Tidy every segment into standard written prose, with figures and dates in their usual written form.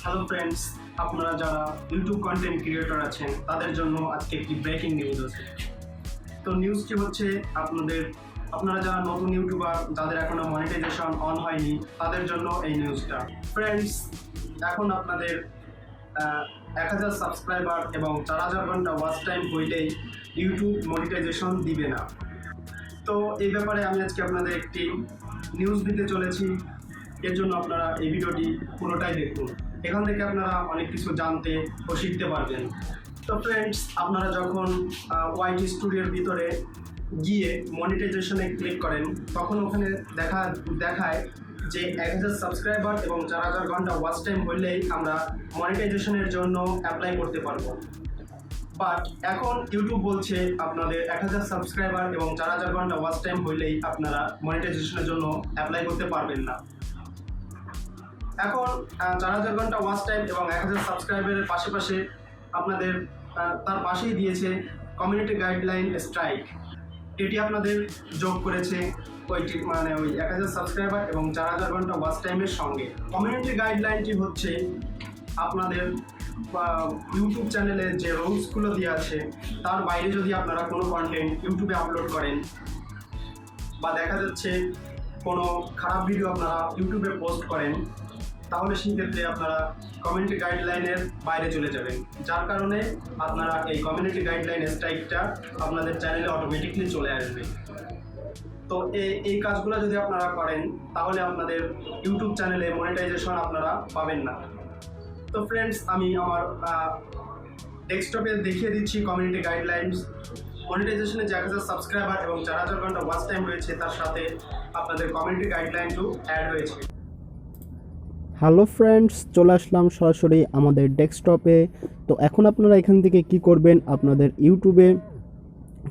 Hello friends, আপনারা যারা YouTube content creator আছেন তাদের জন্য আজকে একটি ব্রেকিং নিউজ আছে। তো নিউজটি হচ্ছে আপনারা যারা নতুন ইউটিউবার, যাদের এখনো মনিটাইজেশন অন হয়নি, তাদের জন্য এই নিউজটা। ফ্রেন্ডস, এখন আপনাদের 1000 সাবস্ক্রাইবার এবং 4000 ঘন্টা ওয়াচ টাইম হইলেই ইউটিউব মনিটাইজেশন দিবে না। তো এই ব্যাপারে আমি আজকে আপনাদের একটি নিউজ দিতে চলেছি। এর জন্য আপনারা এই ভিডিওটি পুরোটাই দেখুন। এখান থেকে আপনারা অনেক কিছু জানতে ও শিখতে পারবেন। তো ফ্রেন্ডস, আপনারা যখন ওয়াইটি স্টুডিওর ভিতরে গিয়ে মনিটাইজেশনে ক্লিক করেন, তখন ওখানে দেখায় যে 1000 সাবস্ক্রাইবার এবং 4000 ঘন্টা ওয়াচ টাইম হলেই আমরা মনিটাইজেশনের জন্য অ্যাপ্লাই করতে পারবো। বাট এখন ইউটিউব বলছে আপনাদের 1000 সাবস্ক্রাইবার এবং 4000 ঘন্টা ওয়াচ টাইম হইলেই আপনারা মনিটাইজেশনের জন্য অ্যাপ্লাই করতে পারবেন না। এখন 4000 ঘন্টা ওয়াচ টাইম এবং 1000 সাবস্ক্রাইবারের পাশাপাশি আপনাদের তার পাশেই দিয়েছে কমিউনিটি গাইডলাইন স্ট্রাইক। এটি আপনাদের যোগ করেছে ওই 1000 সাবস্ক্রাইবার এবং 4000 ঘন্টা ওয়াচ টাইমের সঙ্গে। কমিউনিটি গাইডলাইনটি হচ্ছে আপনাদের ইউটিউব চ্যানেলে যে রুলসগুলো দেওয়া আছে তার বাইরে যদি আপনারা কোনো কন্টেন্ট ইউটিউবে আপলোড করেন বা দেখা যাচ্ছে কোনো খারাপ ভিডিও আপনারা ইউটিউবে পোস্ট করেন, তাহলে সেক্ষেত্রে আপনারা কমিউনিটি গাইডলাইনের বাইরে চলে যাবেন, যার কারণে আপনারা এই কমিউনিটি গাইডলাইন স্ট্রাইকটা আপনাদের চ্যানেলে অটোমেটিকলি চলে আসবে। তো এই কাজগুলো যদি আপনারা করেন তাহলে আপনাদের ইউটিউব চ্যানেলে মনিটাইজেশন আপনারা পাবেন না। তো ফ্রেন্ডস, আমি আমার ডেস্কটপে দেখিয়ে দিচ্ছি কমিউনিটি গাইডলাইন্স। মনিটাইজেশনে যে 1000 সাবস্ক্রাইবার এবং 4000 ঘন্টা ওয়াচ টাইম রয়েছে তার সাথে আপনাদের কমিউনিটি গাইডলাইনও অ্যাড হয়েছে। হ্যালো ফ্রেন্ডস, চলে আসলাম সরাসরি আমাদের ডেস্কটপে। তো এখন আপনারা এখান থেকে কি করবেন, আপনাদের ইউটিউবে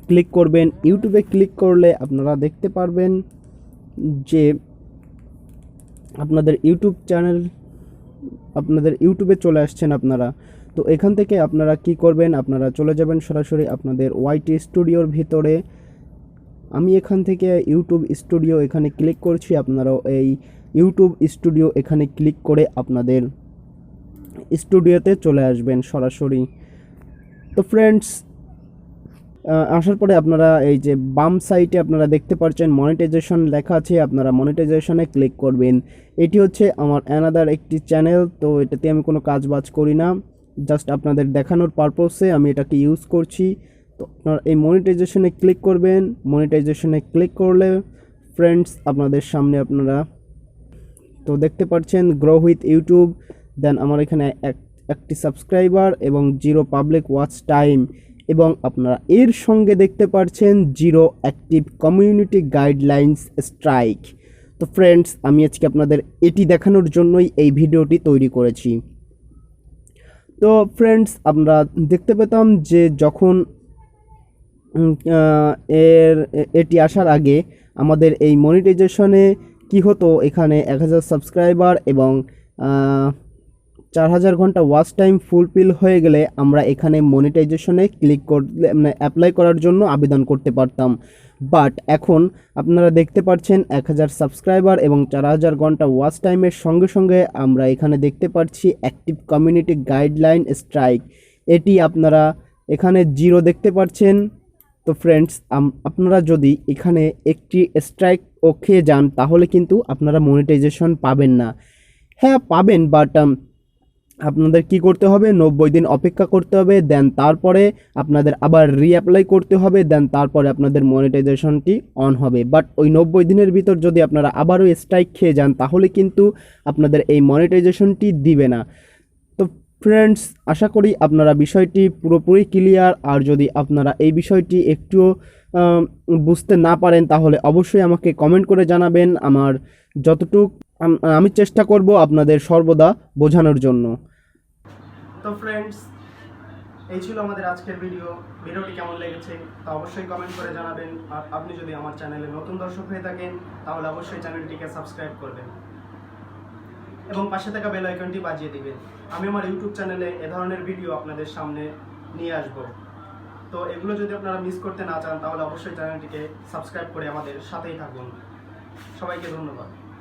ক্লিক করবেন। ইউটিউবে ক্লিক করলে আপনারা দেখতে পারবেন যে আপনাদের ইউটিউব চ্যানেল, আপনাদের ইউটিউবে চলে আসছেন আপনারা। তো এখান থেকে আপনারা কি করবেন, আপনারা চলে যাবেন সরাসরি আপনাদের ওয়াইটি স্টুডিওর ভিতরে। আমি এখান থেকে ইউটিউব স্টুডিও এখানে ক্লিক করছি। আপনারাও এই ইউটিউব স্টুডিও এখানে ক্লিক করে আপনাদের স্টুডিওতে চলে আসবেন সরাসরি। তো ফ্রেন্ডস, আসার পরে আপনারা এই যে বাম সাইডে আপনারা দেখতে পাচ্ছেন মনিটাইজেশন লেখা আছে, আপনারা মনিটাইজেশনে ক্লিক করবেন। এটি হচ্ছে আমার অ্যানাদার একটি চ্যানেল। তো এটাতে আমি কোনো কাজ বাজ করি না, জাস্ট আপনাদের দেখানোর পারপসে আমি এটাকে ইউজ করছি। তো আপনারা এই মনিটাইজেশনে ক্লিক করবেন। মনিটাইজেশনে ক্লিক করলে ফ্রেন্ডস আপনাদের সামনে আপনারা তো দেখতে পাচ্ছেন গ্রো উইথ ইউটিউব। দেন আমার এখানে একটি সাবস্ক্রাইবার এবং 0 পাবলিক ওয়াচ টাইম, এবং আপনারা এর সঙ্গে দেখতে পাচ্ছেন 0 অ্যাক্টিভ কমিউনিটি গাইডলাইন্স স্ট্রাইক। তো ফ্রেন্ডস, আমি আজকে আপনাদের এটি দেখানোর জন্যই এই ভিডিওটি তৈরি করেছি। তো ফ্রেন্ডস, আমরা দেখতে পেতাম যে যখন এটি আসার আগে আমাদের এই মনিটাইজেশনে কি হতো, এখানে 1000 সাবস্ক্রাইবার এবং 4000 ঘন্টা ওয়াচ টাইম ফুলফিল হয়ে গেলে আমরা এখানে মনিটাইজেশনে ক্লিক করলে অ্যাপ্লাই করার জন্য আবেদন করতে পারতাম। বাট এখন আপনারা দেখতে পাচ্ছেন 1000 সাবস্ক্রাইবার এবং 4000 ঘন্টা ওয়াচ টাইমের সঙ্গে সঙ্গে আমরা এখানে দেখতে পাচ্ছি অ্যাক্টিভ কমিউনিটি গাইডলাইন স্ট্রাইক। এটি আপনারা এখানে 0 দেখতে পাচ্ছেন। তো ফ্রেন্ডস, আপনারা যদি এখানে একটি স্ট্রাইক খেয়ে যান তাহলে কিন্তু আপনারা মনিটাইজেশন পাবেন না। হ্যাঁ পাবেন, বাট আপনাদের কি করতে হবে, 90 দিন অপেক্ষা করতে হবে। দেন তারপরে আপনাদের আবার রিঅ্যাপ্লাই করতে হবে। দেন তারপরে আপনাদের মনিটাইজেশনটি অন হবে। বাট ওই 90 দিনের ভিতর যদি আপনারা আবারও স্ট্রাইক খেয়ে যান তাহলে কিন্তু আপনাদের এই মনিটাইজেশনটি দিবে না। তো ফ্রেন্ডস, আশা করি আপনারা বিষয়টি পুরোপুরি ক্লিয়ার। আর যদি আপনারা এই বিষয়টি একটুও বুঝতে না পারেন তাহলে অবশ্যই আমাকে কমেন্ট করে জানাবেন। আমার যতটুকু আমি চেষ্টা করব আপনাদের সর্বদা বোঝানোর জন্য। তো ফ্রেন্ডস, এই ছিল আমাদের আজকের ভিডিওটি কেমন লেগেছে তা অবশ্যই কমেন্ট করে জানাবেন। আর আপনি যদি আমার চ্যানেলে নতুন দর্শক হয়ে থাকেন তাহলে অবশ্যই চ্যানেলটিকে সাবস্ক্রাইব করবেন এবং পাশে থাকা বেল আইকনটি বাজিয়ে দিবেন। আমি আমার ইউটিউব চ্যানেলে এ ধরনের ভিডিও আপনাদের সামনে নিয়ে আসব। তো এগুলো যদি আপনারা মিস করতে না চান তাহলে অবশ্যই চ্যানেলটিকে সাবস্ক্রাইব করে আমাদের সাথেই থাকুন। সবাইকে ধন্যবাদ।